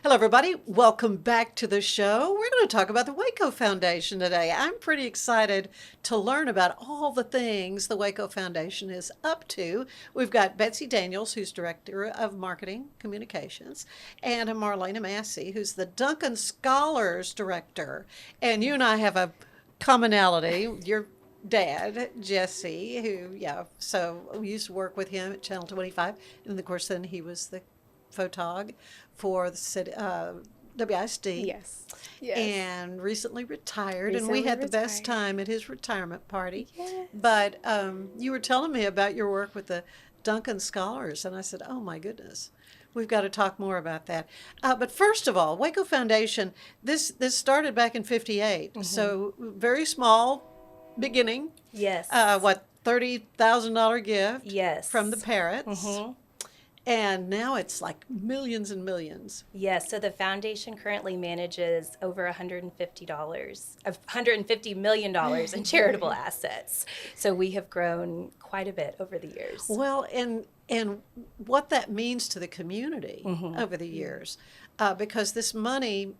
Hello, everybody. Welcome back to the show. We're going to talk about the Waco Foundation today. I'm pretty excited to learn about all the things the Waco Foundation is up to. We've got Betsy Daniels, who's Director of Marketing Communications, and Marlayna Massey, who's the Duncan Scholars Director. And you and I have a commonality. Your dad, Jesse, so we used to work with him at Channel 25. And of course, then he was the photog for the city, WISD. Yes. Yes. And recently retired. And we had the best time at his retirement party. Yes. But you were telling me about your work with the Duncan Scholars. And I said, oh, my goodness. We've got to talk more about that. But first of all, Waco Foundation, this started back in 58. Mm-hmm. So very small beginning. Yes. $30,000 gift. Yes. From the Parrots. Mm-hmm. And now it's like millions and millions. Yes. So the foundation currently manages over $150 million in charitable assets. So we have grown quite a bit over the years. Well, and what that means to the community Mm-hmm. over the years, because this money,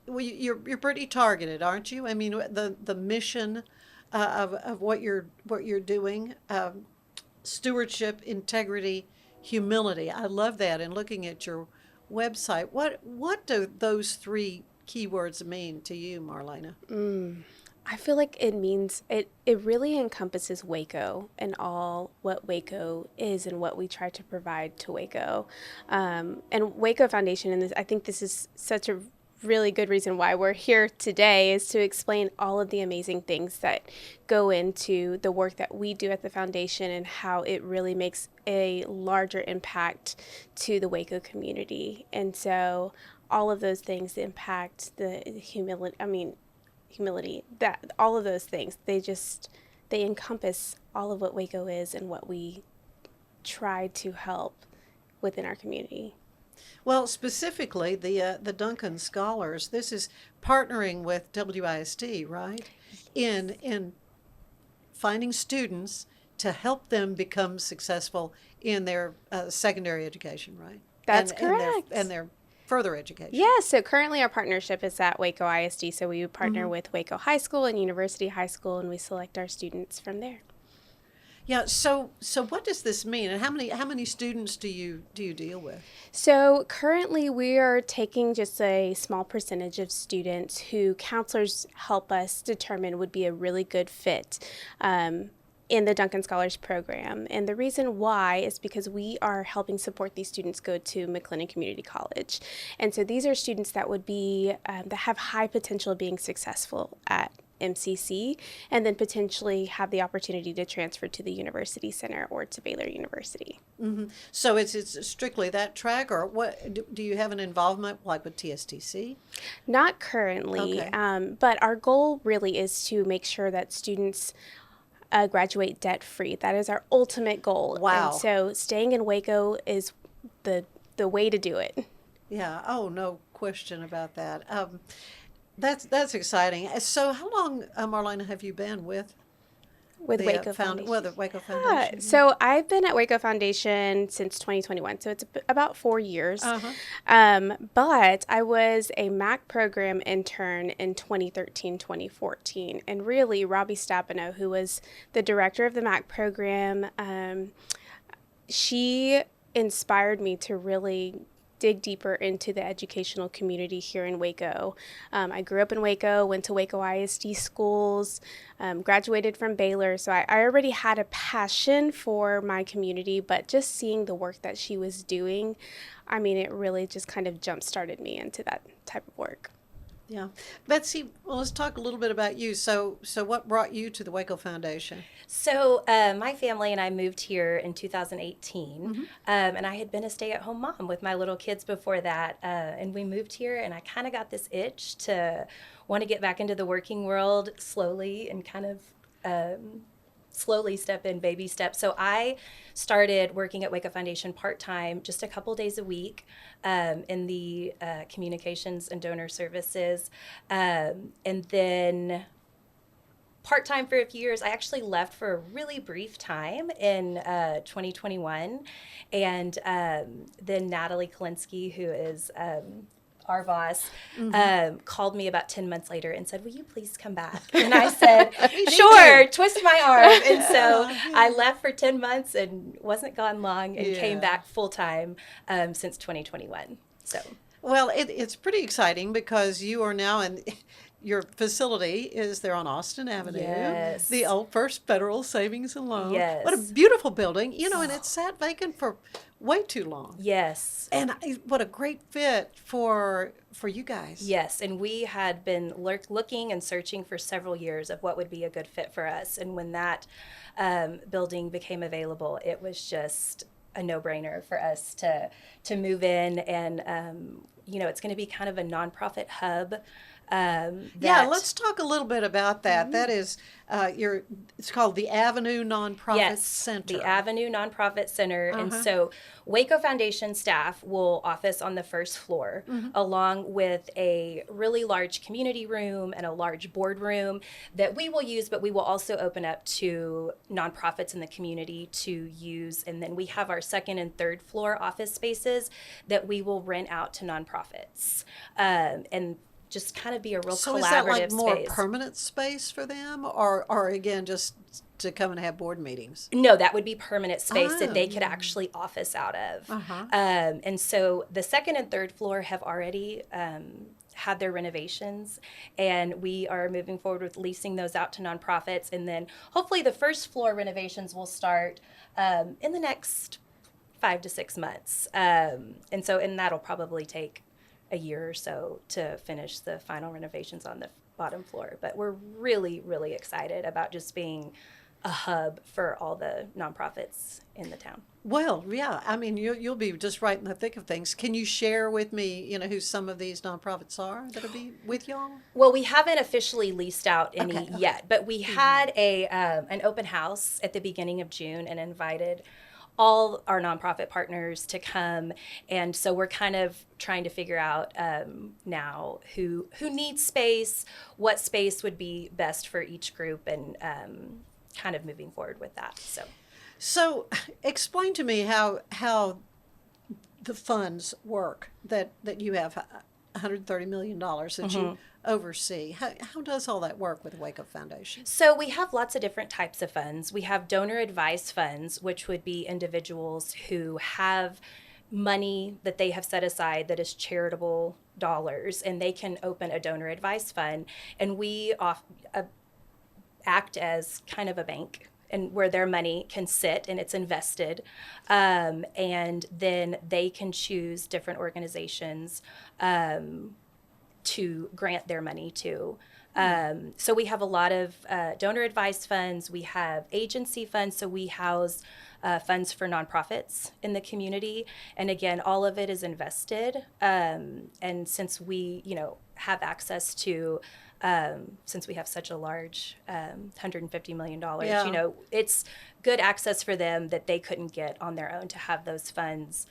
well, you're pretty targeted, aren't you? I mean, the mission of what you're doing, stewardship, integrity, humility. I love that. And looking at your website, what do those three keywords mean to you, Marlayna? I feel like it means it really encompasses Waco and all what Waco is and what we try to provide to Waco. And Waco Foundation, and I think this is such a really good reason why we're here today, is to explain all of the amazing things that go into the work that we do at the foundation and how it really makes a larger impact to the Waco community. And so all of those things impact the humility, that all of those things, they encompass all of what Waco is and what we try to help within our community. Well, specifically, the Duncan Scholars, this is partnering with WISD, right? In finding students to help them become successful in their secondary education, right? That's correct. And their further education. Yeah, so currently our partnership is at Waco ISD, so we would partner with Waco High School and University High School, and we select our students from there. Yeah. So what does this mean, and how many students do you deal with? So currently we are taking just a small percentage of students who counselors help us determine would be a really good fit in the Duncan Scholars Program. And the reason why is because we are helping support these students go to McLennan Community College. And so these are students that would be that have high potential of being successful at MCC, and then potentially have the opportunity to transfer to the University Center or to Baylor University. Mm-hmm. So it's strictly that track, or what? Do you have an involvement like with TSTC? Not currently, Okay. But our goal really is to make sure that students graduate debt-free. That is our ultimate goal. Wow. And so staying in Waco is the way to do it. Yeah. Oh, no question about that. That's exciting. So how long, Marlayna, have you been with the Waco Foundation? the Waco Foundation? Yeah. So I've been at Waco Foundation since 2021, so it's about 4 years. Uh-huh. But I was a MAC program intern in 2013, 2014. And really, Robbie Stapano, who was the director of the MAC program, she inspired me to really dig deeper into the educational community here in Waco. I grew up in Waco, went to Waco ISD schools, graduated from Baylor, so I already had a passion for my community, but just seeing the work that she was doing, I mean, it really just kind of jump-started me into that type of work. Yeah. Betsy, well, let's talk a little bit about you. So what brought you to the Waco Foundation? So my family and I moved here in 2018, Mm-hmm. and I had been a stay-at-home mom with my little kids before that, and we moved here, and I kind of got this itch to want to get back into the working world slowly and kind of slowly step in, baby steps. So I started working at Waco Foundation part-time, just a couple days a week in the communications and donor services. And then part-time for a few years. I actually left for a really brief time in 2021. And then Natalie Kalinsky, who is our boss, called me about 10 months later and said, will you please come back? And I said, sure, twist my arm. And so I left for 10 months and wasn't gone long and came back full time since 2021. So. Well, it's pretty exciting because you are now in your facility is there on Austin Avenue. Yes. The old First Federal Savings and Loan. Yes. What a beautiful building, and it's sat vacant for way too long. Yes. And what a great fit for you guys. Yes, and we had been looking and searching for several years of what would be a good fit for us. And when that building became available, it was just a no-brainer for us to move in. And it's going to be kind of a nonprofit hub. Let's talk a little bit about that. That is, it's called the Avenue Nonprofit Center. The Avenue Nonprofit Center. And so Waco Foundation staff will office on the first floor, along with a really large community room and a large boardroom that we will use, but we will also open up to nonprofits in the community to use. And then we have our second and third floor office spaces that we will rent out to nonprofits. And just kind of be a real so collaborative is that like more space. Permanent space for them, or again just to come and have board meetings? No, that would be permanent space that they could actually office out of. And so the second and third floor have already had their renovations, and we are moving forward with leasing those out to nonprofits. And then hopefully the first floor renovations will start in the next 5 to 6 months. And that'll probably take a year or so to finish the final renovations on the bottom floor. But we're really, really excited about just being a hub for all the nonprofits in the town. Well, yeah. I mean, you'll be just right in the thick of things. Can you share with me, who some of these nonprofits are that'll be with y'all? Well, we haven't officially leased out any yet, but we had an open house at the beginning of June and invited all our nonprofit partners to come. And so we're kind of trying to figure out now who needs space, what space would be best for each group, and kind of moving forward with that. So explain to me how the funds work that you have $130 million that you oversee. How does all that work with the Waco Foundation? So we have lots of different types of funds. We have donor advised funds, which would be individuals who have money that they have set aside that is charitable dollars, and they can open a donor advised fund, and we act as kind of a bank, and where their money can sit and it's invested, and then they can choose different organizations to grant their money to. So we have a lot of donor advised funds. We have agency funds, so we house funds for nonprofits in the community. And again, all of it is invested. And since we, have access to, since we have such a large $150 million, it's good access for them that they couldn't get on their own to have those funds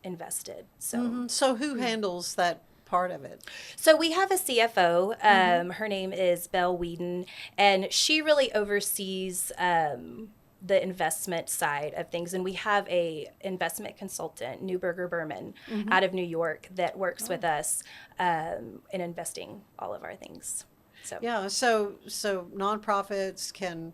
invested. So, So who handles that part of it? So we have a CFO. Her name is Belle Whedon, and she really oversees the investment side of things. And we have a investment consultant, Newberger Berman, out of New York, that works with us in investing all of our things. So so nonprofits can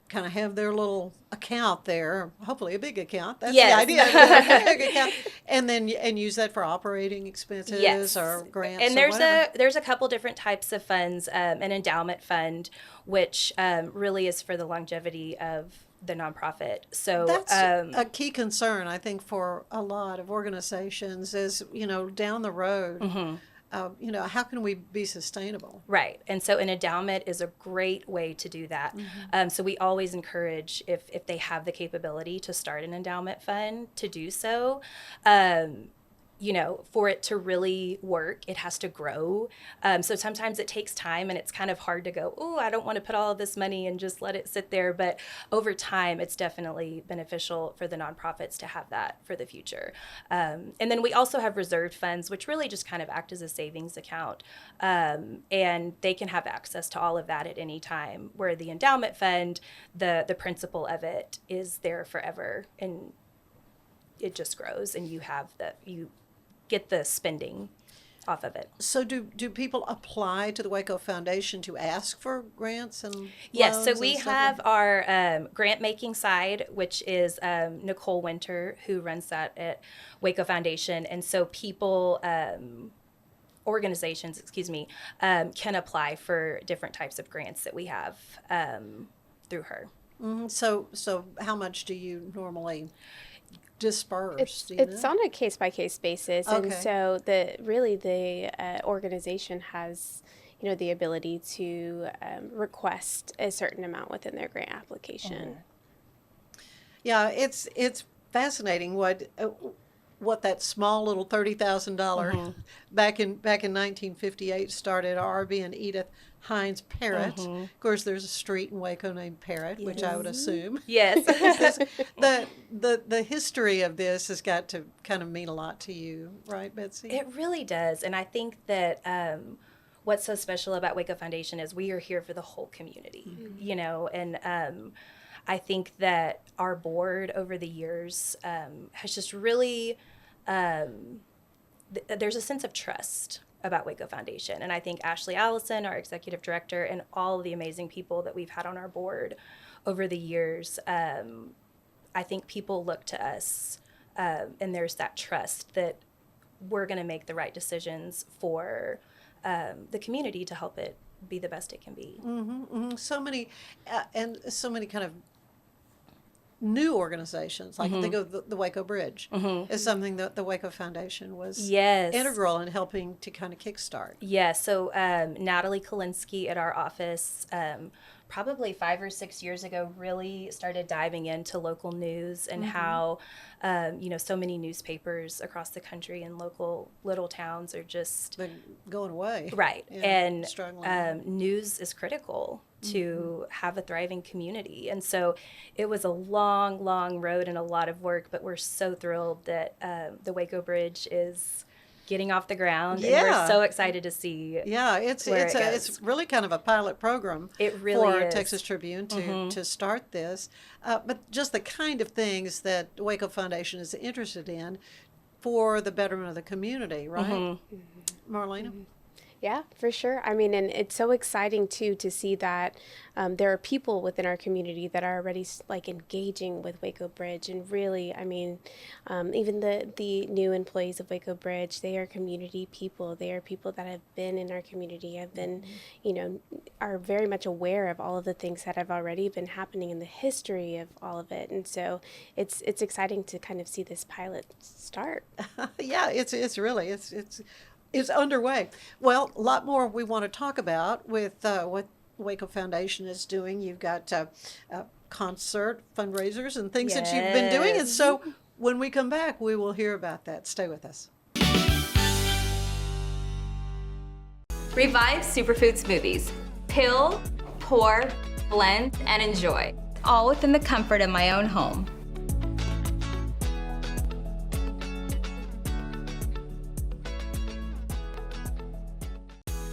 kind of have their little account there, hopefully a big account. That's the idea. A big account, and use that for operating expenses or grants. And or there's a couple different types of funds. An endowment fund, which really is for the longevity of the nonprofit. So that's a key concern, I think, for a lot of organizations is, down the road, how can we be sustainable? Right. And so an endowment is a great way to do that. So we always encourage, if they have the capability to start an endowment fund, to do so. For it to really work, it has to grow. So sometimes it takes time, and it's kind of hard to go, I don't want to put all of this money and just let it sit there. But over time, it's definitely beneficial for the nonprofits to have that for the future. And then we also have reserved funds, which really just kind of act as a savings account. And they can have access to all of that at any time, where the endowment fund, the principle of it is there forever, and it just grows, and you get the spending off of it. So do people apply to the Waco Foundation to ask for grants and Yes, so loans we and stuff? have our grant making side, which is Nicole Winter, who runs that at Waco Foundation. And so people, organizations, can apply for different types of grants that we have through her. So how much do you normally disperse? Do you It's know? on a case by case basis, and Okay. so the organization has the ability to request a certain amount within their grant application. Yeah, it's fascinating what that small little $30,000 back in 1958 started Arby and Edith Hines Parrott. Of course, there's a street in Waco named Parrott, which I would assume. Yes. The history of this has got to kind of mean a lot to you, right, Betsy? It really does. And I think that what's so special about Waco Foundation is we are here for the whole community, and I think that our board over the years has just really, there's a sense of trust about Waco Foundation. And I think Ashley Allison, our executive director, and all of the amazing people that we've had on our board over the years, I think people look to us and there's that trust that we're going to make the right decisions for the community to help it be the best it can be. So many, and so many kind of new organizations, like think of the Waco Bridge, is something that the Waco Foundation was Yes. integral in helping to kind of kickstart. Yeah, so Natalie Kolinsky at our office, probably 5 or 6 years ago, really started diving into local news and how, so many newspapers across the country and local little towns are just They're going away. right. Yeah, And struggling. news is critical to have a thriving community. And so it was a long, long road and a lot of work, but we're so thrilled that the Waco Bridge is getting off the ground. And Yeah. we're so excited to see. Yeah, it's where it it's goes. really kind of a pilot program It really for is. Texas Tribune to start this. But just the kind of things that Waco Foundation is interested in for the betterment of the community, right? Marlayna? Yeah, for sure. I mean, and it's so exciting too to see that there are people within our community that are already engaging with Waco Bridge, and really, I mean, even the new employees of Waco Bridge, they are community people. They are people that have been in our community, have been, are very much aware of all of the things that have already been happening in the history of all of it, and so it's exciting to kind of see this pilot start. Yeah, it's underway. Well, a lot more we want to talk about with what Waco Foundation is doing. You've got concert fundraisers and things that you've been doing. And so when we come back, we will hear about that. Stay with us. Revive Superfood Smoothies. Pill, pour, blend, and enjoy. All within the comfort of my own home.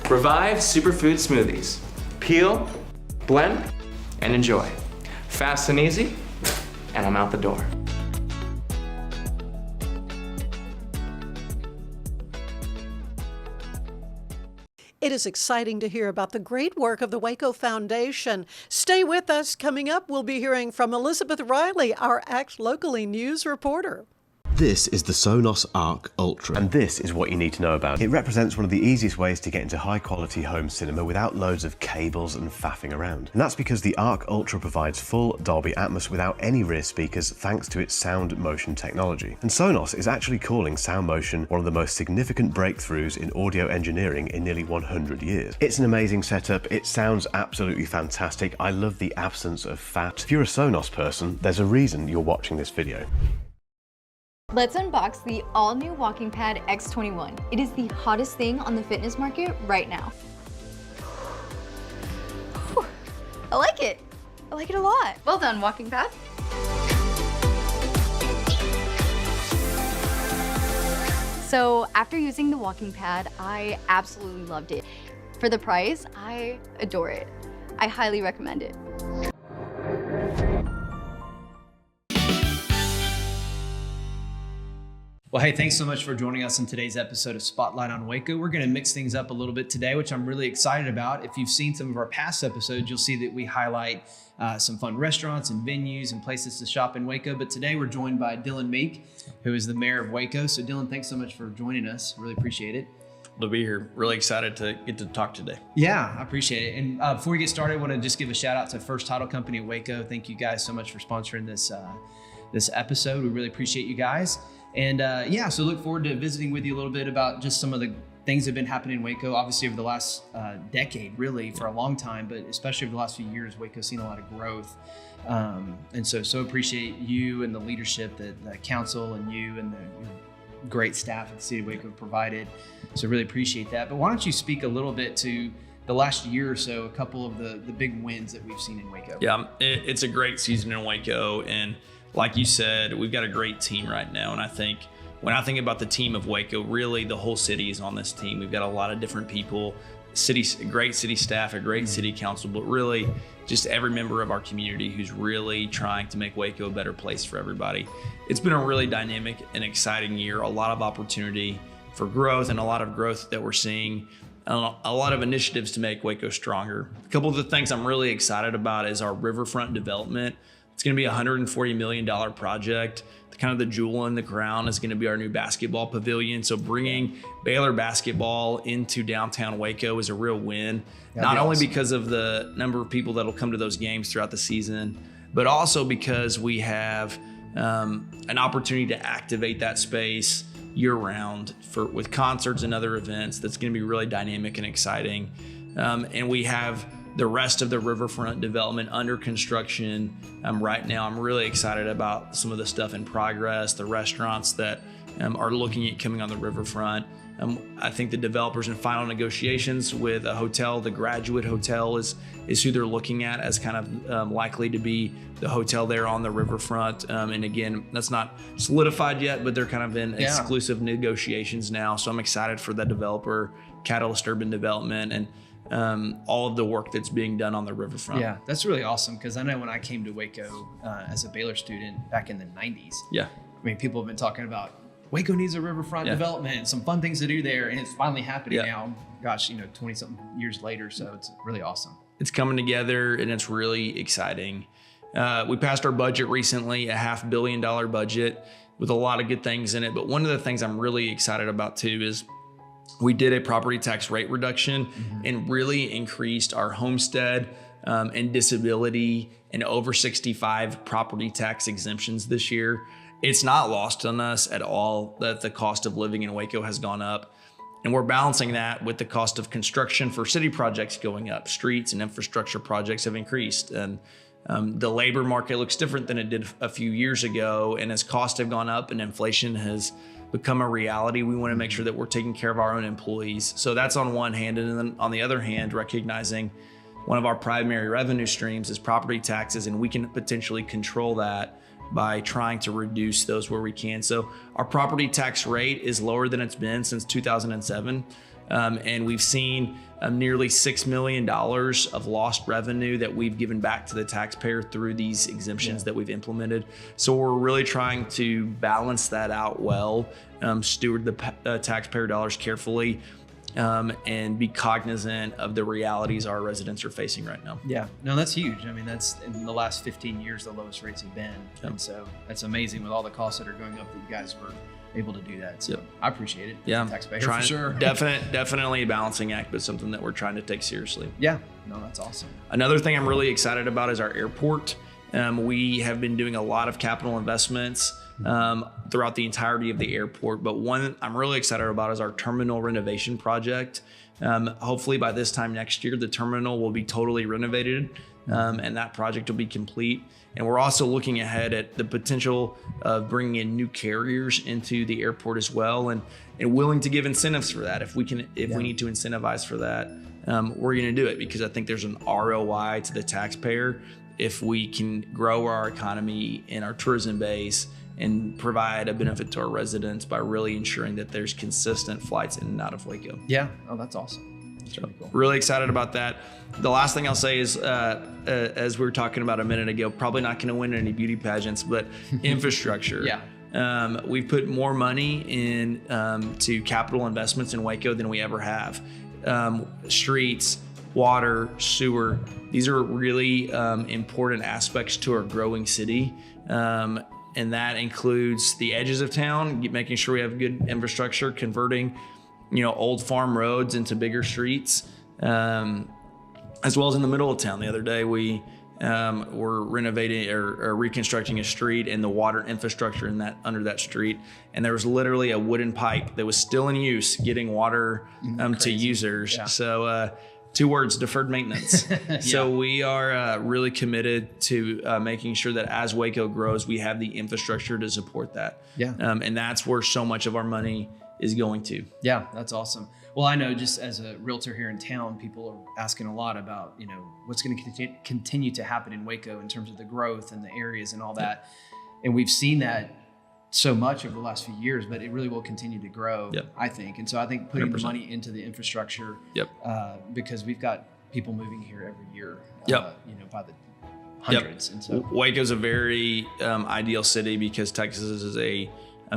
Revive Superfood Smoothies. Peel, blend, and enjoy. Fast and easy, and I'm out the door. It is exciting to hear about the great work of the Waco Foundation. Stay with us. Coming up, we'll be hearing from Elizabeth Riley, our Act Locally News reporter. This is the Sonos Arc Ultra, and this is what you need to know about. It represents one of the easiest ways to get into high-quality home cinema without loads of cables and faffing around. And that's because the Arc Ultra provides full Dolby Atmos without any rear speakers thanks to its sound motion technology. And Sonos is actually calling sound motion one of the most significant breakthroughs in audio engineering in nearly 100 years. It's an amazing setup, it sounds absolutely fantastic, I love the absence of fat. If you're a Sonos person, there's a reason you're watching this video. Let's unbox the all-new Walking Pad X21. It is the hottest thing on the fitness market right now. Whew. I like it. I like it a lot. Well done, Walking Pad. So after using the Walking Pad, I absolutely loved it. For the price, I adore it. I highly recommend it. Well, hey, thanks so much for joining us in today's episode of Spotlight on Waco. We're going to mix things up a little bit today, which I'm really excited about. If you've seen some of our past episodes, you'll see that we highlight some fun restaurants and venues and places to shop in Waco. But today we're joined by Dylan Meek, who is the mayor of Waco. So Dylan, thanks so much for joining us. Really appreciate it. To be here. Really excited to get to talk today. Yeah, I appreciate it. And before we get started, I want to just give a shout out to First Title Company of Waco. Thank you guys so much for sponsoring this episode. We really appreciate you guys. And so look forward to visiting with you a little bit about just some of the things that have been happening in Waco, obviously over the last decade, really for a long time, but especially over the last few years, Waco's seen a lot of growth. And so appreciate you and the leadership that the council and you and your great staff at the city of Waco have provided. So really appreciate that. But why don't you speak a little bit to the last year or so, a couple of the big wins that we've seen in Waco. Yeah, it's a great season in Waco. And like you said, we've got a great team right now. And I think when I think about the team of Waco, really the whole city is on this team. We've got a lot of different people, great city staff, a great city council, but really just every member of our community who's really trying to make Waco a better place for everybody. It's been a really dynamic and exciting year, a lot of opportunity for growth and a lot of growth that we're seeing, a lot of initiatives to make Waco stronger. A couple of the things I'm really excited about is our riverfront development. It's going to be a $140 million project. Kind of the jewel in the crown is going to be our new basketball pavilion. So bringing Baylor basketball into downtown Waco is a real win. Not only because of the number of people that'll come to those games throughout the season, but also because we have an opportunity to activate that space year-round with concerts and other events. That's going to be really dynamic and exciting. And we have the rest of the riverfront development under construction right now. I'm really excited about some of the stuff in progress, the restaurants that are looking at coming on the riverfront. I think the developers in final negotiations with a hotel, the Graduate Hotel is who they're looking at as kind of likely to be the hotel there on the riverfront. And again, that's not solidified yet, but they're kind of in exclusive negotiations now. So I'm excited for that developer, Catalyst Urban Development, and all of the work that's being done on the riverfront. Yeah, that's really awesome, because I know when I came to Waco as a Baylor student back in the 90s, I mean, people have been talking about Waco needs a riverfront development and some fun things to do there, and it's finally happening now. Gosh, 20-something years later, so it's really awesome. It's coming together, and it's really exciting. We passed our budget recently, a $500 million budget with a lot of good things in it, but one of the things I'm really excited about too is we did a property tax rate reduction and really increased our homestead and disability and over 65 property tax exemptions this year. It's not lost on us at all that the cost of living in Waco has gone up. And we're balancing that with the cost of construction for city projects going up. Streets and infrastructure projects have increased. And the labor market looks different than it did a few years ago. And as costs have gone up and inflation has become a reality, we want to make sure that we're taking care of our own employees. So that's on one hand. And then on the other hand, recognizing one of our primary revenue streams is property taxes, and we can potentially control that by trying to reduce those where we can. So our property tax rate is lower than it's been since 2007. And we've seen nearly $6 million of lost revenue that we've given back to the taxpayer through these exemptions that we've implemented. So we're really trying to balance that out well, steward the taxpayer dollars carefully, and be cognizant of the realities our residents are facing right now. Yeah, no, that's huge. I mean, that's in the last 15 years, the lowest rates have been. And so that's amazing with all the costs that are going up that you guys were able to do that. So I appreciate it. Yeah, taxpayer for sure. Definitely a balancing act, but something that we're trying to take seriously. Yeah, no, that's awesome. Another thing I'm really excited about is our airport. We have been doing a lot of capital investments throughout the entirety of the airport, but one I'm really excited about is our terminal renovation project. Hopefully by this time next year, the terminal will be totally renovated, and that project will be complete. And we're also looking ahead at the potential of bringing in new carriers into the airport as well, and willing to give incentives for that. If we need to incentivize for that, we're going to do it, because I think there's an ROI to the taxpayer if we can grow our economy and our tourism base and provide a benefit to our residents by really ensuring that there's consistent flights in and out of Waco. Yeah, oh, that's awesome. That's really cool. Really excited about that. The last thing I'll say is, as we were talking about a minute ago, probably not going to win any beauty pageants, but infrastructure. We've put more money in to capital investments in Waco than we ever have. Streets, water, sewer, these are really important aspects to our growing city. And that includes the edges of town, making sure we have good infrastructure, converting, old farm roads into bigger streets, as well as in the middle of town. The other day, we were renovating or reconstructing a street and the water infrastructure under that street. And there was literally a wooden pipe that was still in use, getting water to users. Yeah. So, 2 words, deferred maintenance. Yeah. So we are really committed to making sure that as Waco grows, we have the infrastructure to support that. Yeah. And that's where so much of our money is going to. Yeah, that's awesome. Well, I know just as a realtor here in town, people are asking a lot about, what's going to continue to happen in Waco in terms of the growth and the areas and all that. And we've seen that so much over the last few years, but it really will continue to grow, I think. And so I think putting 100%. The money into the infrastructure, because we've got people moving here every year, by the hundreds. And so Waco's a very ideal city because Texas is a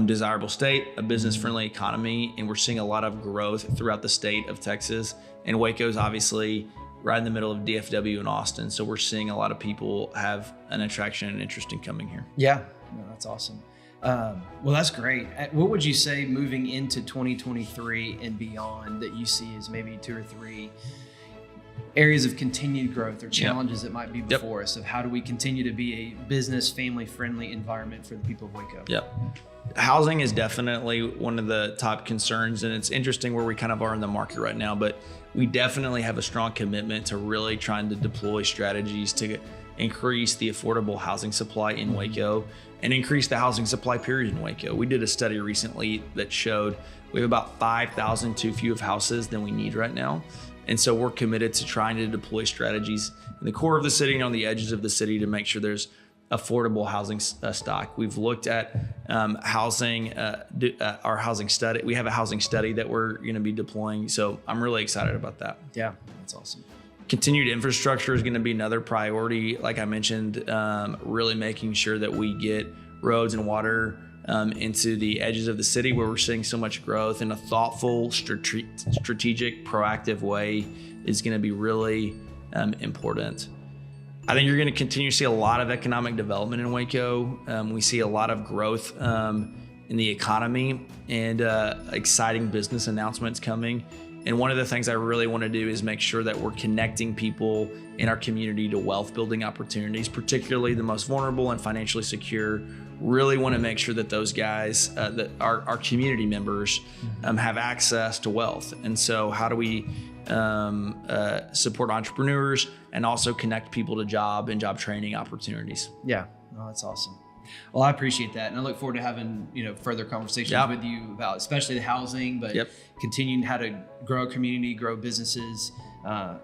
desirable state, a business-friendly economy, and we're seeing a lot of growth throughout the state of Texas. And Waco's obviously right in the middle of DFW and Austin, so we're seeing a lot of people have an attraction and interest in coming here. Yeah, no, that's awesome. Well, that's great. What would you say moving into 2023 and beyond that you see as maybe 2 or 3 areas of continued growth or challenges that might be before us of how do we continue to be a business, family-friendly environment for the people of Waco? Housing is definitely one of the top concerns, and it's interesting where we kind of are in the market right now, but we definitely have a strong commitment to really trying to deploy strategies to increase the affordable housing supply in Waco and increase the housing supply period in Waco. We did a study recently that showed we have about 5,000 too few of houses than we need right now. And so we're committed to trying to deploy strategies in the core of the city and on the edges of the city to make sure there's affordable housing stock. We've looked at housing, our housing study. We have a housing study that we're going to be deploying. So I'm really excited about that. Yeah, that's awesome. Continued infrastructure is going to be another priority. Like I mentioned, really making sure that we get roads and water into the edges of the city where we're seeing so much growth in a thoughtful, strategic, proactive way is going to be really important. I think you're going to continue to see a lot of economic development in Waco. We see a lot of growth in the economy and exciting business announcements coming. And one of the things I really want to do is make sure that we're connecting people in our community to wealth building opportunities, particularly the most vulnerable and financially secure. Really want to make sure that those guys, that our community members have access to wealth. And so how do we support entrepreneurs and also connect people to job and job training opportunities? Yeah, no, that's awesome. Well, I appreciate that, and I look forward to having further conversations with you about especially the housing, but continuing how to grow a community, grow businesses,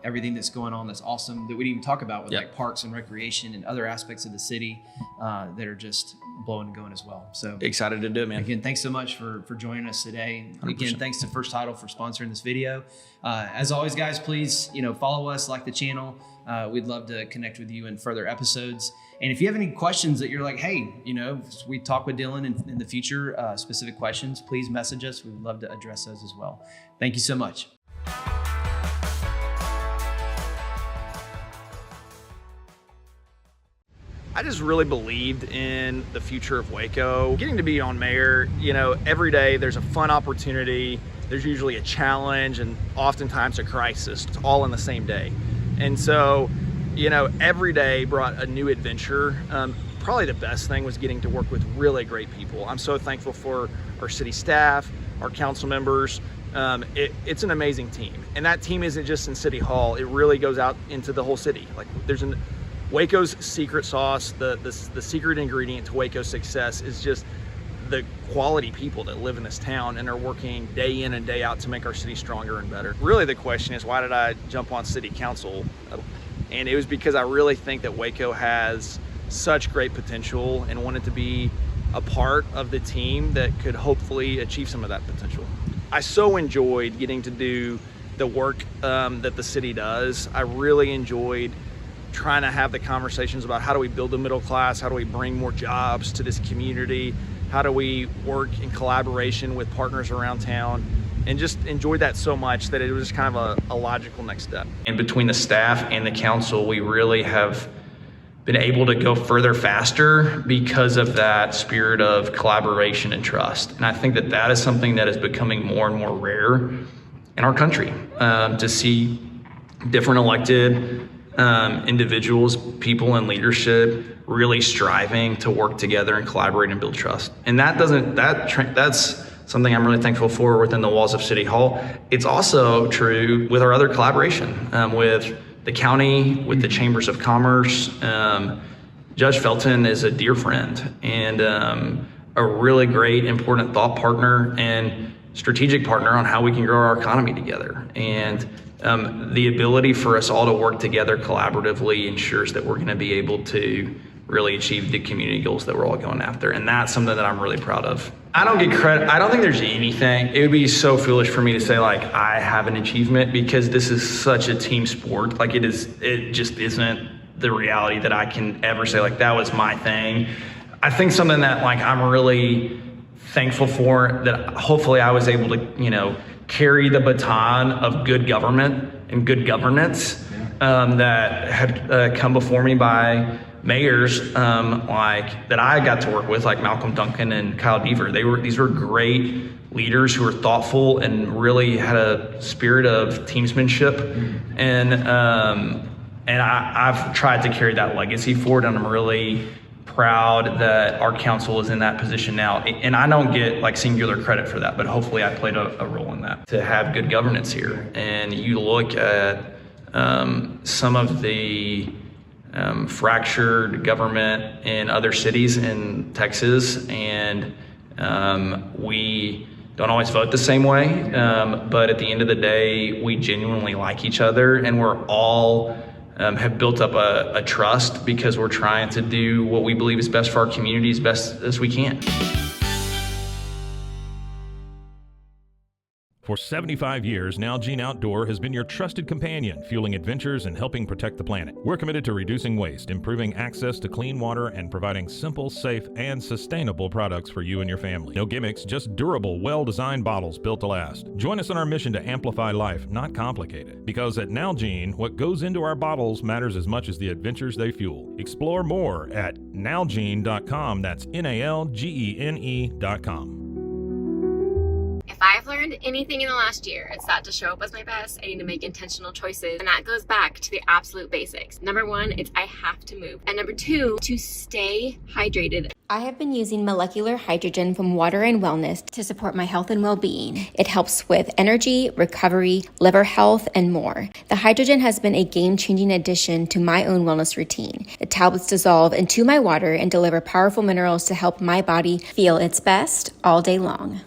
everything that's going on that's awesome that we didn't even talk about with like parks and recreation and other aspects of the city that are just blowing and going as well. So excited to do it, man. Again, thanks so much for joining us today. 100%. Again, thanks to First Title for sponsoring this video. As always, guys, please follow us, like the channel. We'd love to connect with you in further episodes. And if you have any questions that you're like, hey, we talk with Dylan in the future, specific questions, please message us. We'd love to address those as well. Thank you so much. I just really believed in the future of Waco. Getting to be on mayor, every day there's a fun opportunity. There's usually a challenge and oftentimes a crisis. It's all in the same day. And so, every day brought a new adventure. Probably the best thing was getting to work with really great people. I'm so thankful for our city staff, our council members. It's an amazing team. And that team isn't just in City Hall. It really goes out into the whole city. Like Waco's secret sauce, the secret ingredient to Waco's success is just the quality people that live in this town and are working day in and day out to make our city stronger and better. Really the question is, why did I jump on city council? And it was because I really think that Waco has such great potential and wanted to be a part of the team that could hopefully achieve some of that potential. I so enjoyed getting to do the work that the city does. I really enjoyed trying to have the conversations about how do we build a middle class, how do we bring more jobs to this community, how do we work in collaboration with partners around town, and just enjoyed that so much that it was just kind of a logical next step. And between the staff and the council, we really have been able to go further faster because of that spirit of collaboration and trust. And I think that that is something that is becoming more and more rare in our country, to see different elected individuals, people in leadership really striving to work together and collaborate and build trust. And that's something I'm really thankful for within the walls of City Hall. It's also true with our other collaboration with the county, with the chambers of commerce. Judge Felton is a dear friend and a really great, important thought partner and strategic partner on how we can grow our economy together. And the ability for us all to work together collaboratively ensures that we're going to be able to really achieve the community goals that we're all going after. And that's something that I'm really proud of. I don't get credit. I don't think there's anything. It would be so foolish for me to say like I have an achievement, because this is such a team sport. Like it just isn't the reality that I can ever say like that was my thing. I think something that like I'm really thankful for, that hopefully I was able to, carry the baton of good government and good governance that had come before me by mayors like that I got to work with, like Malcolm Duncan and Kyle Deaver. These were great leaders who were thoughtful and really had a spirit of teamsmanship. And I've tried to carry that legacy forward, and I'm really proud that our council is in that position now. And I don't get like singular credit for that, but hopefully I played a role in that, to have good governance here. And you look at some of the fractured government in other cities in Texas, and we don't always vote the same way, but at the end of the day, we genuinely like each other, and we're all have built up a trust because we're trying to do what we believe is best for our community as best as we can. For 75 years, Nalgene Outdoor has been your trusted companion, fueling adventures and helping protect the planet. We're committed to reducing waste, improving access to clean water, and providing simple, safe, and sustainable products for you and your family. No gimmicks, just durable, well-designed bottles built to last. Join us in our mission to amplify life, not complicate it. Because at Nalgene, what goes into our bottles matters as much as the adventures they fuel. Explore more at nalgene.com. That's NALGENE.com. If I've learned anything in the last year, it's that to show up as my best, I need to make intentional choices. And that goes back to the absolute basics. Number one, it's I have to move. And number two, to stay hydrated. I have been using molecular hydrogen from Water and Wellness to support my health and well-being. It helps with energy, recovery, liver health, and more. The hydrogen has been a game-changing addition to my own wellness routine. The tablets dissolve into my water and deliver powerful minerals to help my body feel its best all day long.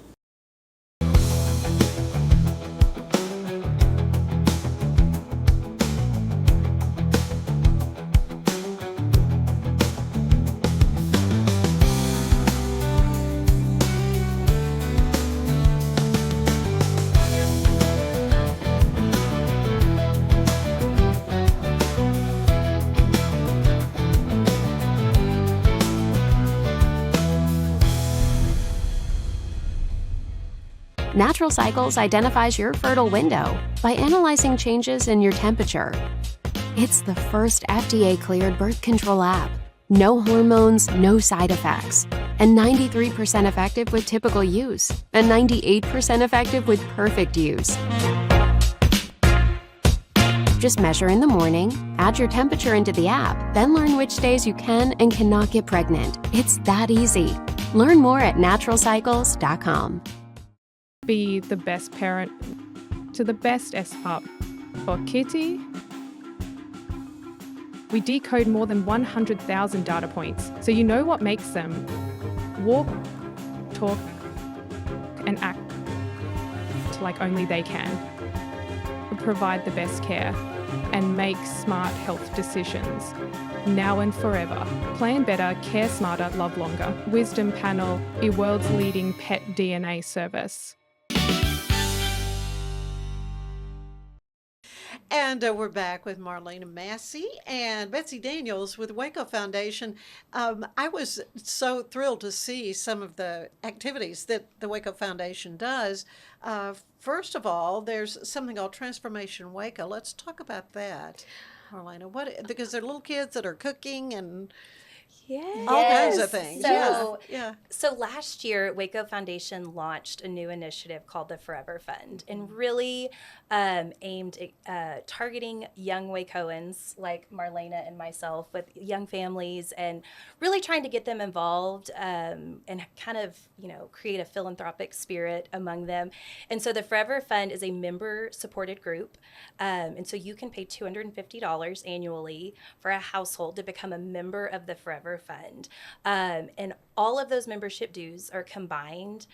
Natural Cycles identifies your fertile window by analyzing changes in your temperature. It's the first FDA-cleared birth control app. No hormones, no side effects, and 93% effective with typical use, and 98% effective with perfect use. Just measure in the morning, add your temperature into the app, then learn which days you can and cannot get pregnant. It's that easy. Learn more at naturalcycles.com. Be the best parent to the best S-Pup. For Kitty, we decode more than 100,000 data points, so you know what makes them walk, talk, and act like only they can. We provide the best care and make smart health decisions, now and forever. Plan better, care smarter, love longer. Wisdom Panel, the world's leading pet DNA service. And we're back with Marlayna Massey and Betsy Daniels with Waco Foundation. I was so thrilled to see some of the activities that the Waco Foundation does. First of all, there's something called Transformation Waco. Let's talk about that, Marlayna. Because they're little kids that are cooking and all kinds of things. So last year, Waco Foundation launched a new initiative called the Forever Fund, and really aimed at targeting young Wacoans like Marlayna and myself with young families, and really trying to get them involved and kind of, create a philanthropic spirit among them. And so the Forever Fund is a member-supported group, and so you can pay $250 annually for a household to become a member of the Forever Fund. And all of those membership dues are combined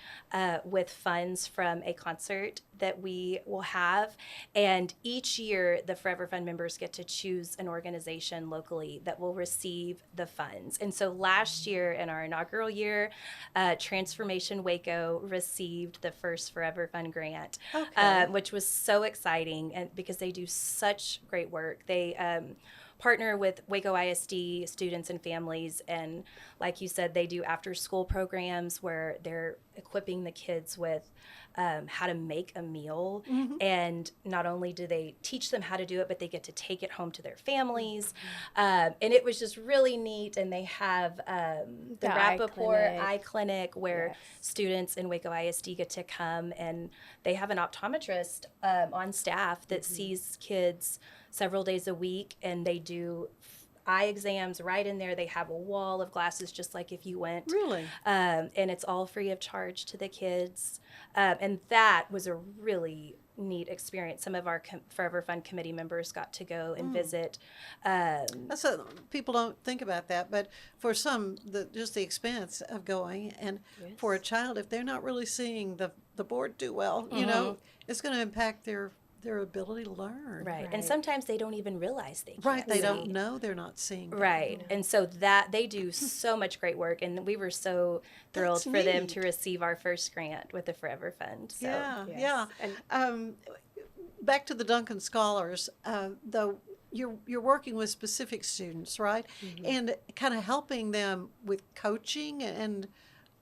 with funds from a concert that we will have. And each year, the Forever Fund members get to choose an organization locally that will receive the funds. And so last year, in our inaugural year, Transformation Waco received the first Forever Fund grant, which was so exciting, and because they do such great work. They partner with Waco ISD students and families, and like you said, they do after school programs where they're equipping the kids with how to make a meal. And not only do they teach them how to do it, but they get to take it home to their families. And it was just really neat. And they have the Rappaport Eye Clinic where students in Waco ISD get to come, and they have an optometrist on staff that sees kids several days a week, and they do eye exams right in there. They have a wall of glasses just like if you went. Really? And it's all free of charge to the kids. And that was a really neat experience. Some of our Forever Fund committee members got to go and visit. People don't think about that, but for some, just the expense of going, and for a child, if they're not really seeing the board do well, it's going to impact their ability to learn. Right. And sometimes they don't even realize they can't Right. They see. don't know they're not seeing. Right. And so that they do so much great work, and we were so thrilled for them to receive our first grant with the Forever Fund. So, yeah. And back to the Duncan Scholars, though you're working with specific students, right? And kind of helping them with coaching and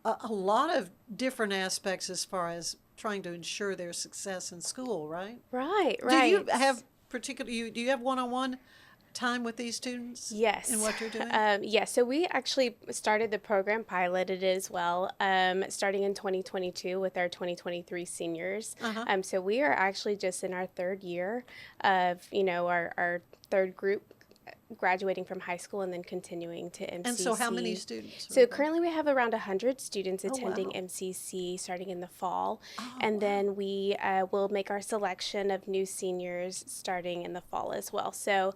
a lot of different aspects as far as trying to ensure their success in school, right? Right. Do you have do you have one-on-one time with these students? Yes. In what you're doing? Yes. So we actually started the program, piloted it as well, starting in 2022 with our 2023 seniors. So we are actually just in our third year of, our third group graduating from high school and then continuing to MCC. And so how many students? So currently we have around 100 students attending MCC starting in the fall. And then we will make our selection of new seniors starting in the fall as well. So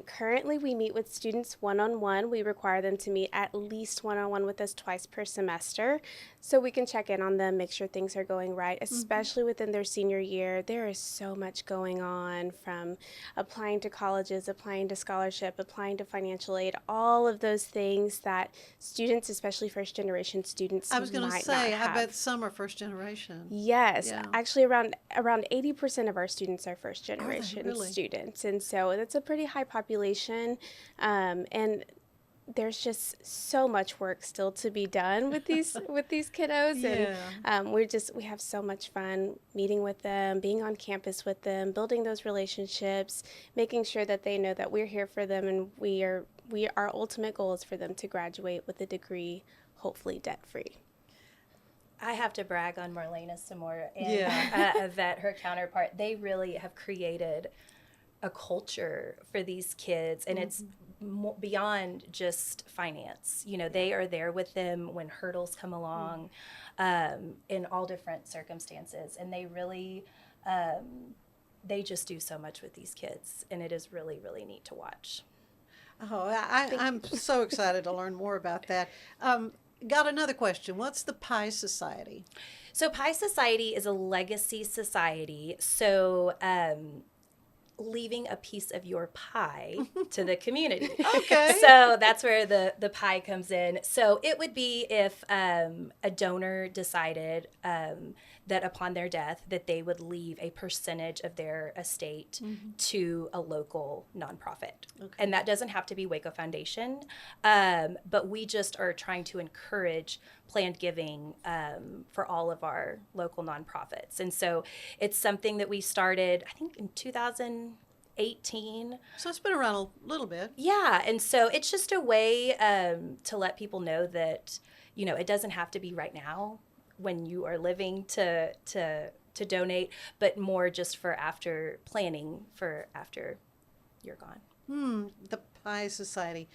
currently we meet with students one-on-one. We require them to meet at least one-on-one with us twice per semester, so we can check in on them, make sure things are going right, especially within their senior year. There is so much going on, from applying to colleges, applying to scholarship, applying to financial aid, all of those things that students, especially first generation students, I was going to might say, not I have. bet some are first generation. Yes, Yeah. actually around 80% of our students are first generation really? students, and so that's a pretty high population, and there's just so much work still to be done with these kiddos. And we have so much fun meeting with them, being on campus with them, building those relationships, making sure that they know that we're here for them, and our ultimate goal is for them to graduate with a degree, hopefully debt free. I have to brag on Marlayna some more, and Yvette, her counterpart. They really have created a culture for these kids, and it's beyond just finance. They are there with them when hurdles come along, in all different circumstances, and they really they just do so much with these kids, and it is really, really neat to watch. I'm so excited to learn more about that. Got another question. What's the Pie Society? So Pie Society is a legacy society. So leaving a piece of your pie to the community. Okay. So that's where the pie comes in. So it would be if a donor decided that upon their death that they would leave a percentage of their estate to a local nonprofit. And that doesn't have to be Waco Foundation, but we just are trying to encourage planned giving for all of our local nonprofits. And so it's something that we started, I think, in 2018. So it's been around a little bit. Yeah, and so it's just a way to let people know that, it doesn't have to be right now when you are living to donate, but more just for after planning for after you're gone. The Pie Society.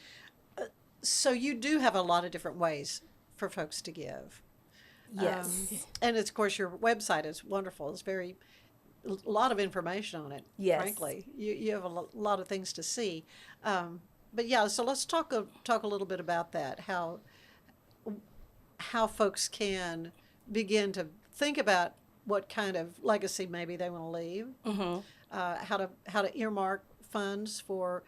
So you do have a lot of different ways for folks to give. Yes. And of course your website is wonderful. It's a lot of information on it. Yes. Frankly, you have a lot of things to see. But yeah, so let's talk a little bit about that. How folks can begin to think about what kind of legacy maybe they want to leave. How to earmark funds for,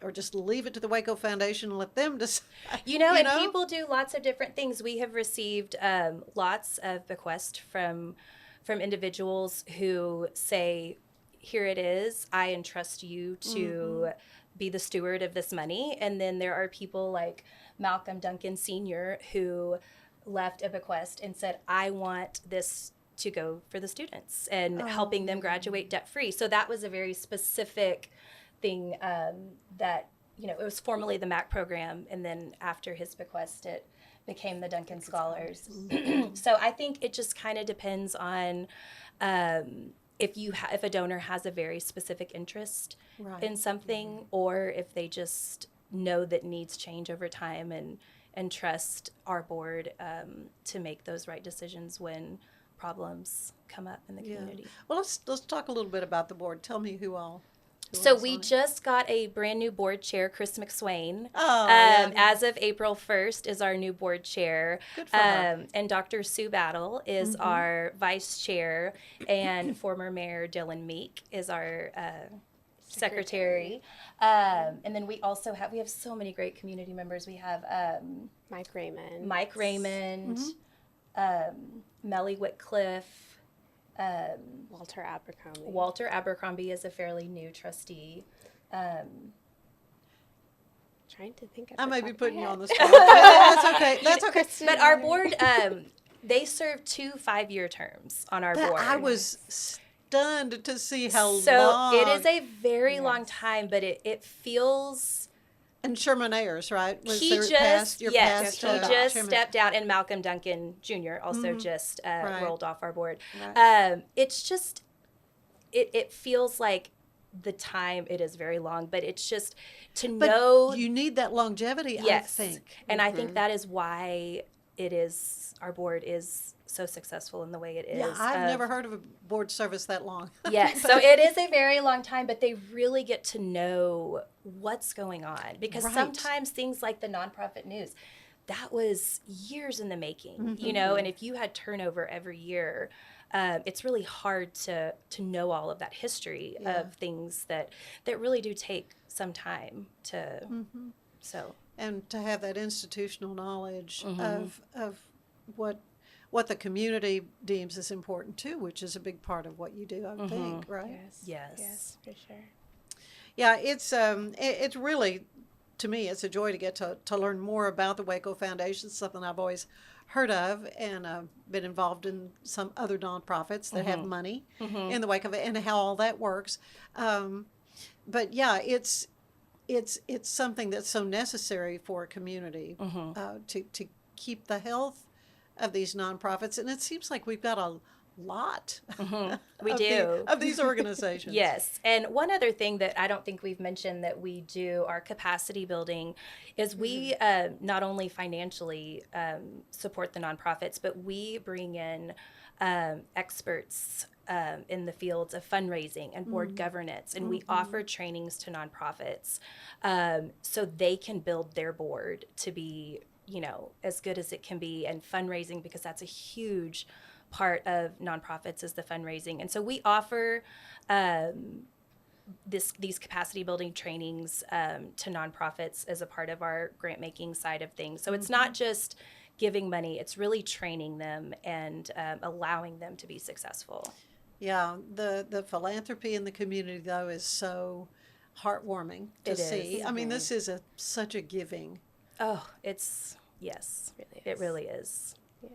or just leave it to the Waco Foundation and let them decide. And people do lots of different things. We have received lots of bequests from individuals who say, here it is, I entrust you to be the steward of this money. And then there are people like Malcolm Duncan Sr. who left a bequest and said, I want this to go for the students and helping them graduate debt-free. So that was a very specific thing that, it was formerly the MAC program, and then after his bequest, it became the Duncan Scholars. So I think it just kind of depends on if a donor has a very specific interest in something, or if they just know that needs change over time and trust our board to make those right decisions when problems come up in the community. Well, let's talk a little bit about the board. Tell me who all. So we just got a brand new board chair, Chris McSwain. Yeah. As of April 1st is our new board chair. Good for her. And Dr. Sue Battle is our vice chair, and former Mayor Dylan Meek is our secretary. And then we also have so many great community members. We have Mike Raymond. Melly Whitcliffe. Walter Abercrombie. Walter Abercrombie is a fairly new trustee. Trying to think. I may be putting you on the spot. That's okay. That's okay. But our board, they serve 2 5-year terms on our board. I was stunned to see how long. So it is a very long time, but it feels. And Sherman Ayers, right? He just stepped down, and Malcolm Duncan Jr. also just rolled off our board. Right. It's just, it feels like the time, it is very long, but it's just know. You need that longevity, yes. I think. And I think that is why our board is so successful in the way it is. Yeah, I've never heard of a board service that long. Yes, so it is a very long time, but they really get to know what's going on, because sometimes things like the nonprofit news, that was years in the making, and if you had turnover every year, it's really hard to know all of that history of things that really do take some time to, and to have that institutional knowledge of what the community deems as important too, which is a big part of what you do, I would think, right? Yes, for sure. Yeah, it's really, to me, it's a joy to get to learn more about the Waco Foundation, something I've always heard of, and been involved in some other nonprofits that have money in the Waco, and how all that works. But yeah, it's something that's so necessary for a community to keep the health of these nonprofits, and it seems like we've got a lot we do of these organizations. Yes, and one other thing that I don't think we've mentioned that we do, our capacity building, is we not only financially support the nonprofits, but we bring in experts in the fields of fundraising and board governance, and we offer trainings to nonprofits so they can build their board to be as good as it can be, and fundraising, because that's a huge part of nonprofits is the fundraising. And so we offer these capacity building trainings to nonprofits as a part of our grant making side of things. So it's not just giving money. It's really training them and allowing them to be successful. Yeah, the philanthropy in the community, though, is so heartwarming to see. I mean, this is such a giving. Oh, yes, it really is. Yeah.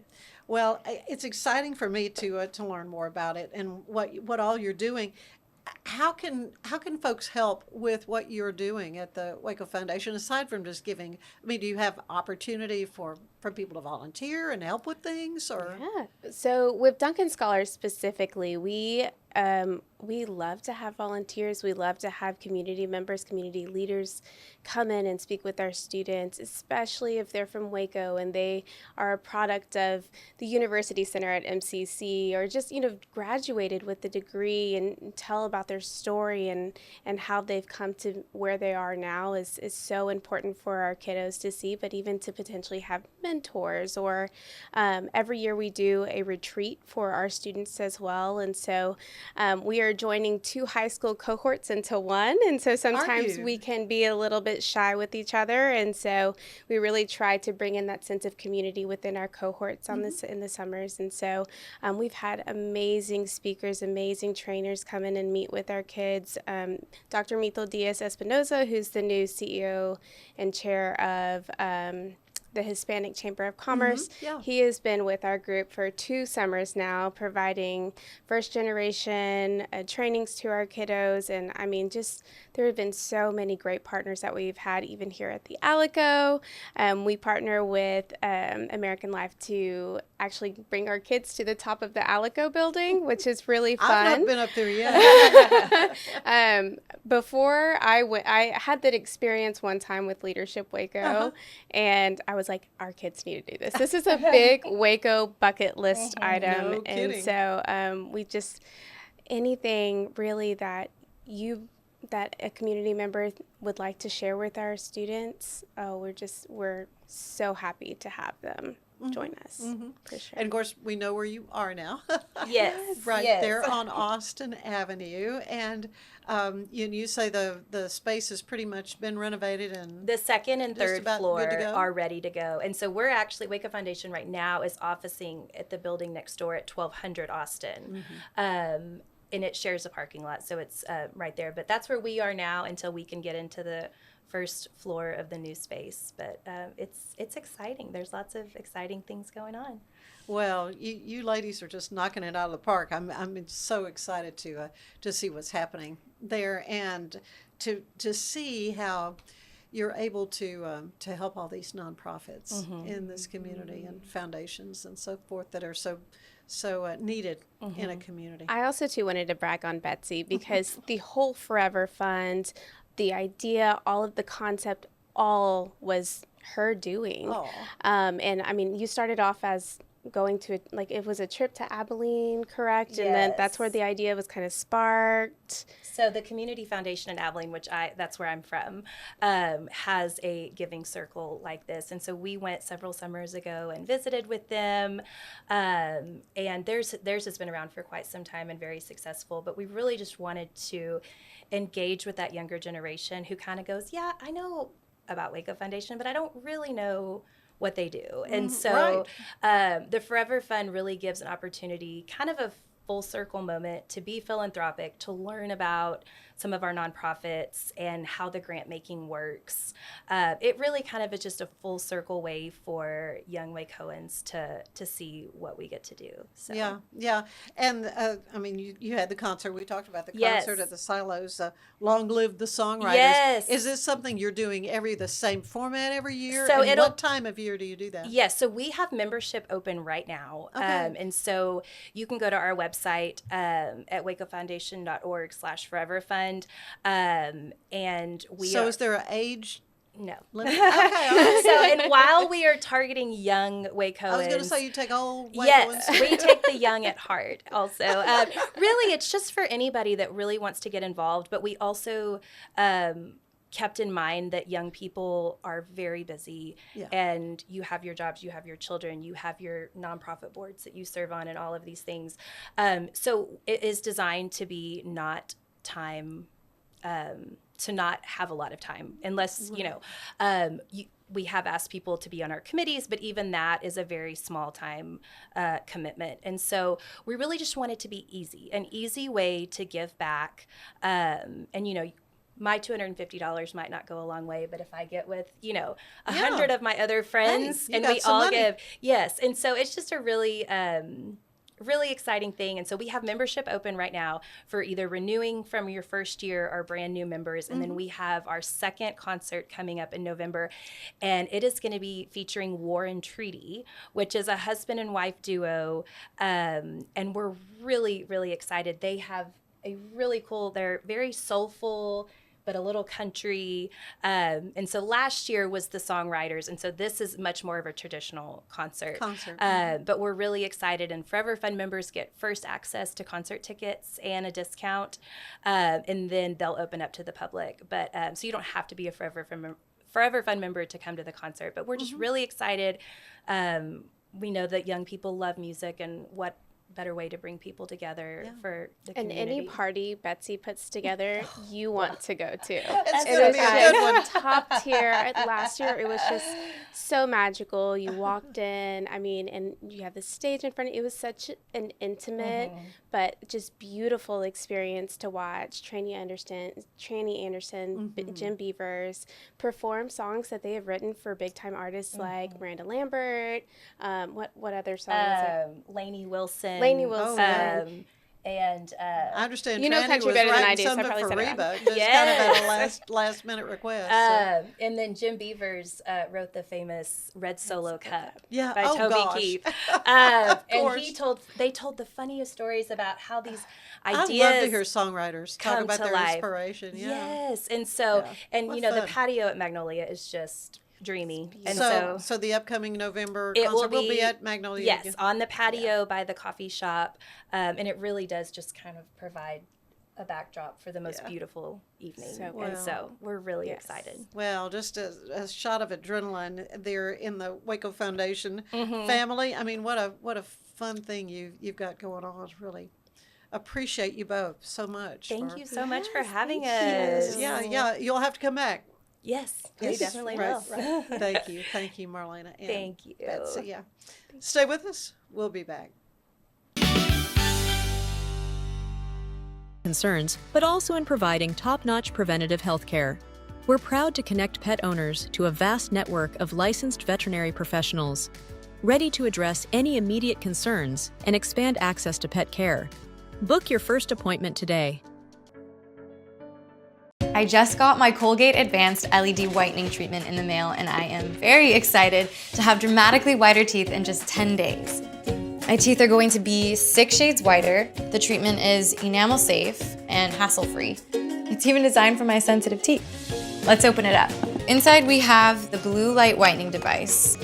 Well, it's exciting for me to learn more about it and what all you're doing. How can folks help with what you're doing at the Waco Foundation aside from just giving? I mean, do you have opportunity for people to volunteer and help with things, or? Yeah. So with Duncan Scholars specifically, we love to have volunteers. We love to have community members, community leaders come in and speak with our students, especially if they're from Waco and they are a product of the University Center at MCC, or just, graduated with the degree, and tell about their story and how they've come to where they are now is so important for our kiddos to see, but even to potentially have mentors. Or every year we do a retreat for our students as well. And so we are joining 2 high school cohorts into one. And so sometimes we can be a little bit shy with each other. And so we really try to bring in that sense of community within our cohorts on this in the summers. And so we've had amazing speakers, amazing trainers come in and meet with our kids. Dr. Mito Diaz-Espinosa, who's the new CEO and chair of the Hispanic Chamber of Commerce. He has been with our group for 2 summers now, providing first-generation trainings to our kiddos. And I mean, just there have been so many great partners that we've had even here at the Alico. We partner with American Life to actually bring our kids to the top of the Alico building, which is really fun. I've not been up there yet. Before I had that experience one time with Leadership Waco, and I was like, our kids need to do this. This is a big Waco bucket list item. No kidding. And so we just, anything really that a community member would like to share with our students, we're so happy to have them join us. For sure. And of course, we know where you are now. Yes. Right there on Austin Avenue. And you say the space has pretty much been renovated, and the second and just third about floor good to go? are ready to go. And so we're actually, Waco Foundation right now is officing at the building next door at 1200 Austin. And it shares a parking lot, so it's right there. But that's where we are now until we can get into the first floor of the new space. But it's exciting. There's lots of exciting things going on. Well, you ladies are just knocking it out of the park. I'm so excited to see what's happening there, and to see how you're able to help all these nonprofits in this community and foundations and so forth that are so needed in a community. I also too wanted to brag on Betsy, because the whole Forever Fund, the idea, all of the concept, all was her doing. And I mean, you started off as going to it was a trip to Abilene, correct? And then that's where the idea was kind of sparked. So the Community Foundation in Abilene, that's where I'm from, has a giving circle like this. And so we went several summers ago and visited with them. And theirs has been around for quite some time and very successful. But we really just wanted to engage with that younger generation who kind of goes, yeah, I know about Waco Foundation, but I don't really know what they do. And so the Forever Fund really gives an opportunity, kind of a full circle moment, to be philanthropic, to learn about some of our nonprofits and how the grant making works. It really kind of is just a full circle way for young Wacoans to see what we get to do. So. Yeah. And I mean, you had the concert. We talked about the concert at the Silos. Long Live the Songwriters. Yes. Is this something you're doing the same format every year? So and what time of year do you do that? Yes. So we have membership open right now. Okay. And so you can go to our website at wacofoundation.org/foreverfund. And we So is there an age? No. Limit? Okay. So, and while we are targeting young Wacoans, I was going to say you take old Wacoans. Yes, we take the young at heart also. Really, it's just for anybody that really wants to get involved, but we also kept in mind that young people are very busy, and you have your jobs, you have your children, you have your nonprofit boards that you serve on, and all of these things. So it is designed to be not time to not have a lot of time unless, we have asked people to be on our committees, but even that is a very small time commitment. And so we really just want it to be easy, an easy way to give back. My $250 might not go a long way, but if I get with, 100 of my other friends and we all give, yes. And so it's just a really, really exciting thing. And so we have membership open right now for either renewing from your first year or brand new members. And then we have our second concert coming up in November. And it is going to be featuring War and Treaty, which is a husband and wife duo. And we're really, really excited. They have a really cool, they're very soulful, but a little country. And so last year was the songwriters. And so this is much more of a traditional concert. But we're really excited. And Forever Fun members get first access to concert tickets and a discount. And then they'll open up to the public. But so you don't have to be a Forever Fun member to come to the concert. But we're just really excited. We know that young people love music, and what better way to bring people together for the community. And any party Betsy puts together, you want to go to. It's it was a good one. Top tier. Last year, it was just so magical. You walked in, and you have the stage in front of you. It was such an intimate, but just beautiful experience to watch. Tranny Anderson, Jim Beavers perform songs that they have written for big time artists like Miranda Lambert. What other songs? Lainey Wilson. And I understand you know Tranny country was better than I writing do, so I something probably for said it Reba. wrong. Just kind of at a last minute request. And then Jim Beavers wrote the famous Red Solo Cup by Oh, Toby gosh. Keith. Of And course. they told the funniest stories about how these ideas I love to hear songwriters talk come about to their life. inspiration. Yeah. Yes. And so, What the fun. patio at Magnolia is just dreamy. And so the upcoming November it concert will be at Magnolia. Yes, again? on the patio by the coffee shop. And it really does just kind of provide a backdrop for the most beautiful evening. And so we're really excited. Well, just a shot of adrenaline there in the Waco Foundation family. I mean, what a fun thing you've got going on. Really appreciate you both so much. Thank you so much for having us. Yeah, you'll have to come back. Yes, we definitely will. Right. Thank you, Marlayna. And Thank you. Betsy, Stay with us. We'll be back. Concerns, but also in providing top-notch preventative health care. We're proud to connect pet owners to a vast network of licensed veterinary professionals, ready to address any immediate concerns and expand access to pet care. Book your first appointment today. I just got my Colgate Advanced LED Whitening Treatment in the mail, and I am very excited to have dramatically whiter teeth in just 10 days. My teeth are going to be 6 shades whiter. The treatment is enamel safe and hassle-free. It's even designed for my sensitive teeth. Let's open it up. Inside we have the blue light whitening device.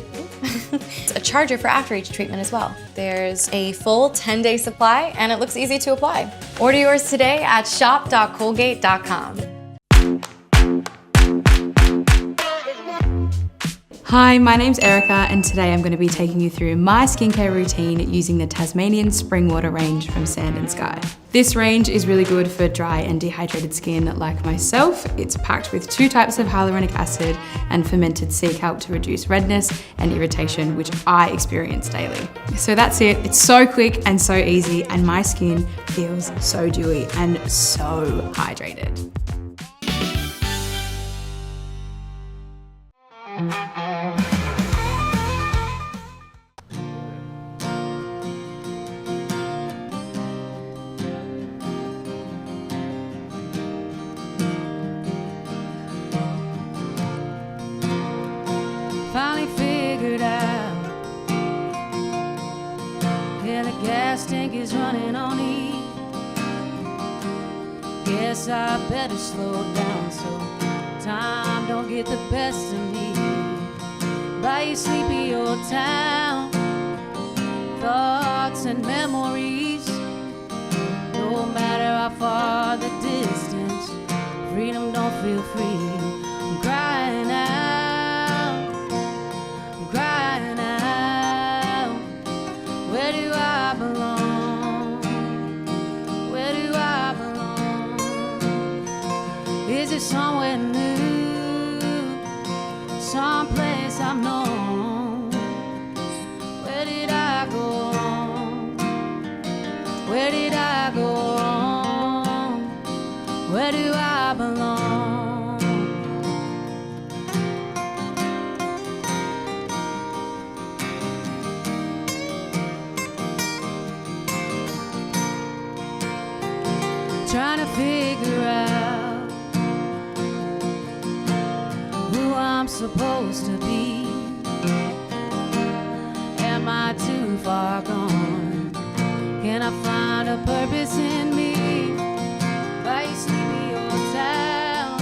It's a charger for after each treatment as well. There's a full 10-day supply, and it looks easy to apply. Order yours today at shop.colgate.com. Hi, my name's Erica, and today I'm going to be taking you through my skincare routine using the Tasmanian Spring Water range from Sand & Sky. This range is really good for dry and dehydrated skin like myself. It's packed with 2 types of hyaluronic acid and fermented sea kelp to reduce redness and irritation, which I experience daily. So that's it. It's so quick and so easy, and my skin feels so dewy and so hydrated. Finally figured out, yeah, the gas tank is running on E. Guess I better slow down so time don't get the best of me. By your sleepy old town, thoughts and memories. No matter how far the distance, freedom don't feel free. I'm crying out, I'm crying out. Where do I belong? Where do I belong? Is it somewhere new, someplace I've known? Where did I go wrong? Where did I go wrong? Where do I belong? Trying to figure out who I'm supposed to be. Am I too far gone? Can I find a purpose in me? By your sleepy old town,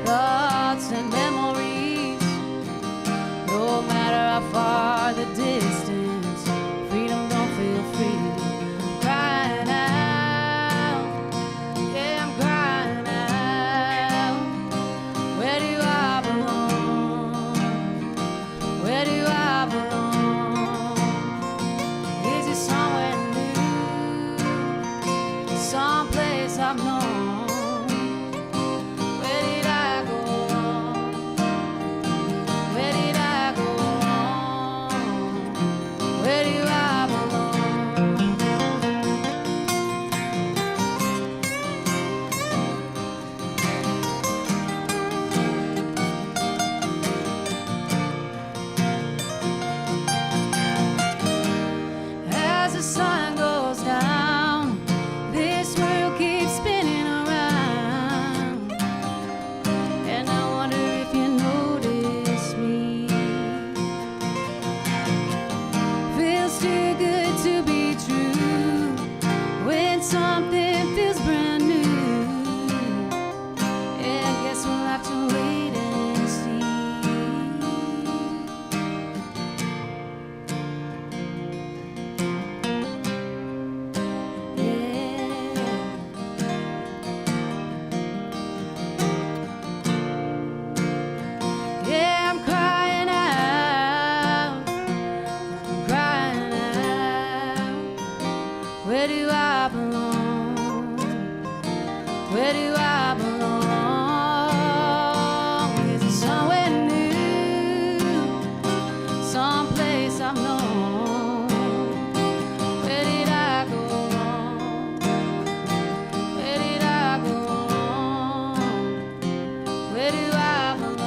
thoughts and memories. No matter how far the distance, freedom don't feel free. Crying out, yeah, I'm crying out. Where do I belong? Where do I belong? Is it somewhere new, someplace I've known? Where did I go wrong? Where did I go wrong? Where do I belong? As the sun goes down, this world keeps spinning around, and I wonder if you notice me. Feels too good to be true when something feels brand new. Yeah, I guess we'll have to wait and see. Yeah, I'm crying out, I'm crying out. Where do I belong? Where do I belong? Is it somewhere new, someplace I've known? Where did I go wrong? Where did I go wrong? Where do I belong?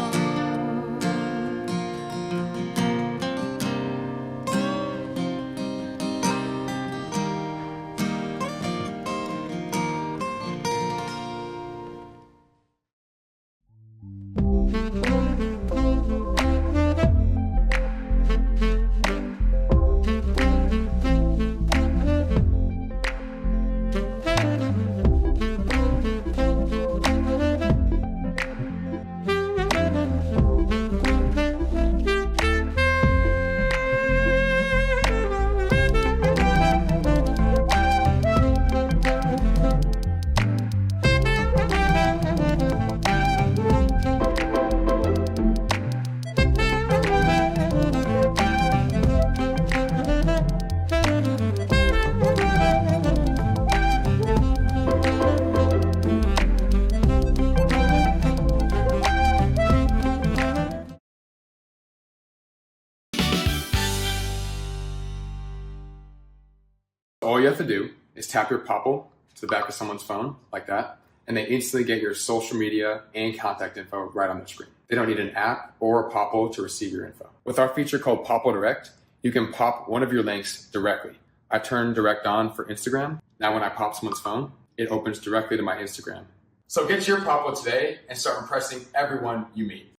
All you have to do is tap your Popple to the back of someone's phone, like that, and they instantly get your social media and contact info right on their screen. They don't need an app or a Popple to receive your info. With our feature called Popple Direct, you can pop one of your links directly. I turned Direct on for Instagram. Now when I pop someone's phone, it opens directly to my Instagram. So get your Popple today and start impressing everyone you meet.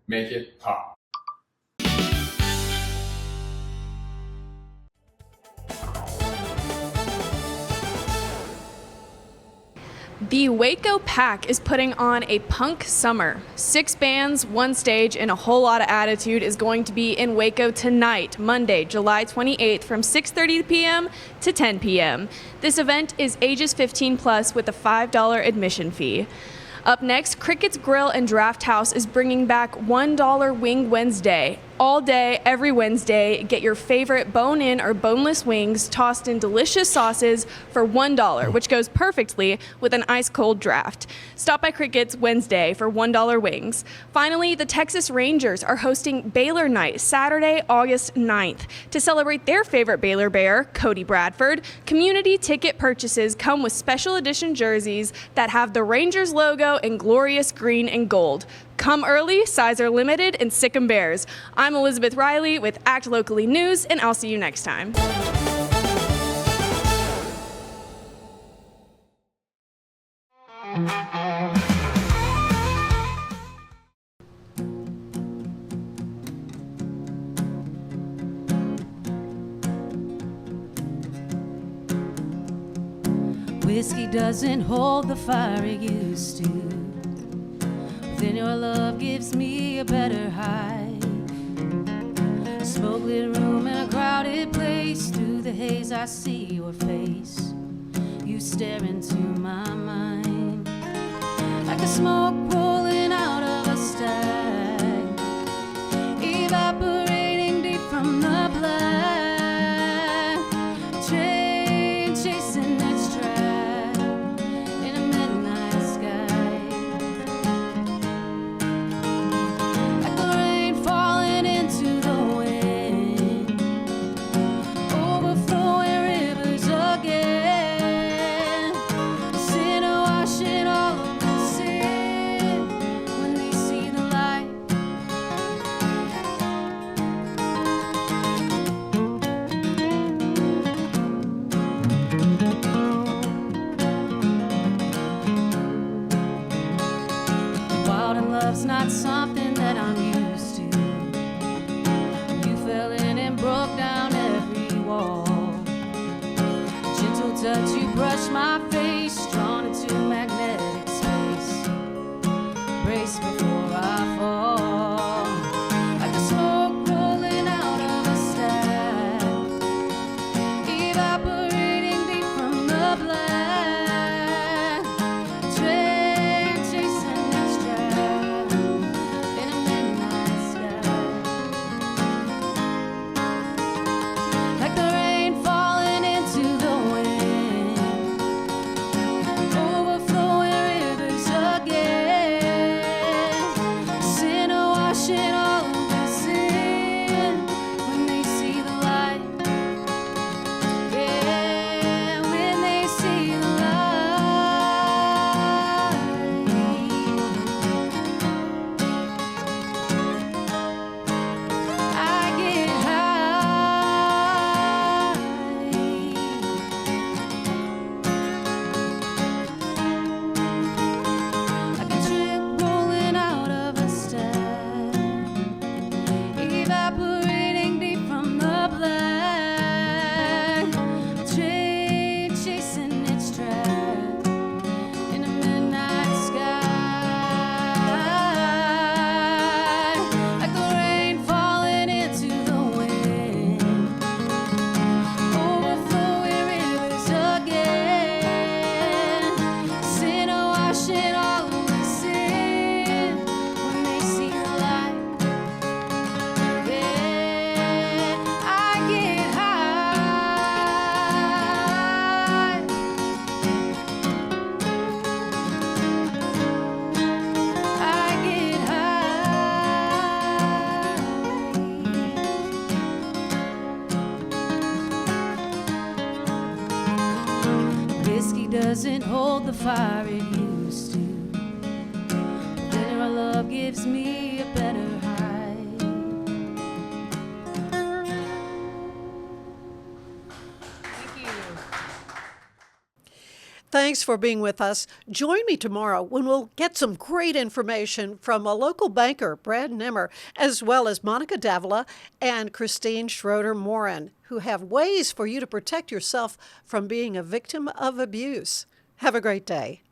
Make it pop. The Waco Pack is putting on a punk summer. 6 bands, 1 stage, and a whole lot of attitude is going to be in Waco tonight, Monday, July 28th from 6:30 p.m. to 10 p.m. This event is ages 15 plus with a $5 admission fee. Up next, Cricket's Grill and Draft House is bringing back $1 Wing Wednesday. all day, every Wednesday. Get your favorite bone-in or boneless wings tossed in delicious sauces for $1, which goes perfectly with an ice-cold draft. Stop by Cricket's Wednesday for $1 wings. Finally, the Texas Rangers are hosting Baylor Night Saturday, August 9th. To celebrate their favorite Baylor Bear, Cody Bradford, community ticket purchases come with special edition jerseys that have the Rangers logo in glorious green and gold. Come early, size are limited, and sick 'em bears. I'm Elizabeth Riley with Act Locally News, and I'll see you next time. Whiskey doesn't hold the fire it used to. Then your love gives me a better high. A smoke-lit room in a crowded place. Through the haze I see your face. You stare into my mind like the smoke rolling out of a stack, evaporating deep from the black. Train chasing its track in a midnight sky. Like the rain falling into the wind, overflowing rivers again. Sinner washing all of the sin when they see the light. Wild and love's not something that I'm used to. You fell in and broke down every wall. Gentle touch, you brushed my face, drawn into magnetic space. Brace before I fall. Like the smoke rolling out of a stack, evaporating deep from the black. Train chasing its track in a midnight sky. Like the rain falling into the wind, overflowing rivers again. Sinner washing all of the sin when they see the light. Yeah, when they see the light. I get high. Like a drip rolling out of a stack, evaporating deep from the black. Train chasing its track in a midnight sky. Like the rain falling into the wind, overflowing rivers again. Sinner washing all of the sin when they see the light. Yeah, I get high. I get high. Whiskey doesn't hold the fire it used to. Then your love gives me a better high. Thanks for being with us. Join me tomorrow when we'll get some great information from a local banker, Brad Nimmer, as well as Monica Davila and Christine Schroeder-Morin, who have ways for you to protect yourself from being a victim of abuse. Have a great day.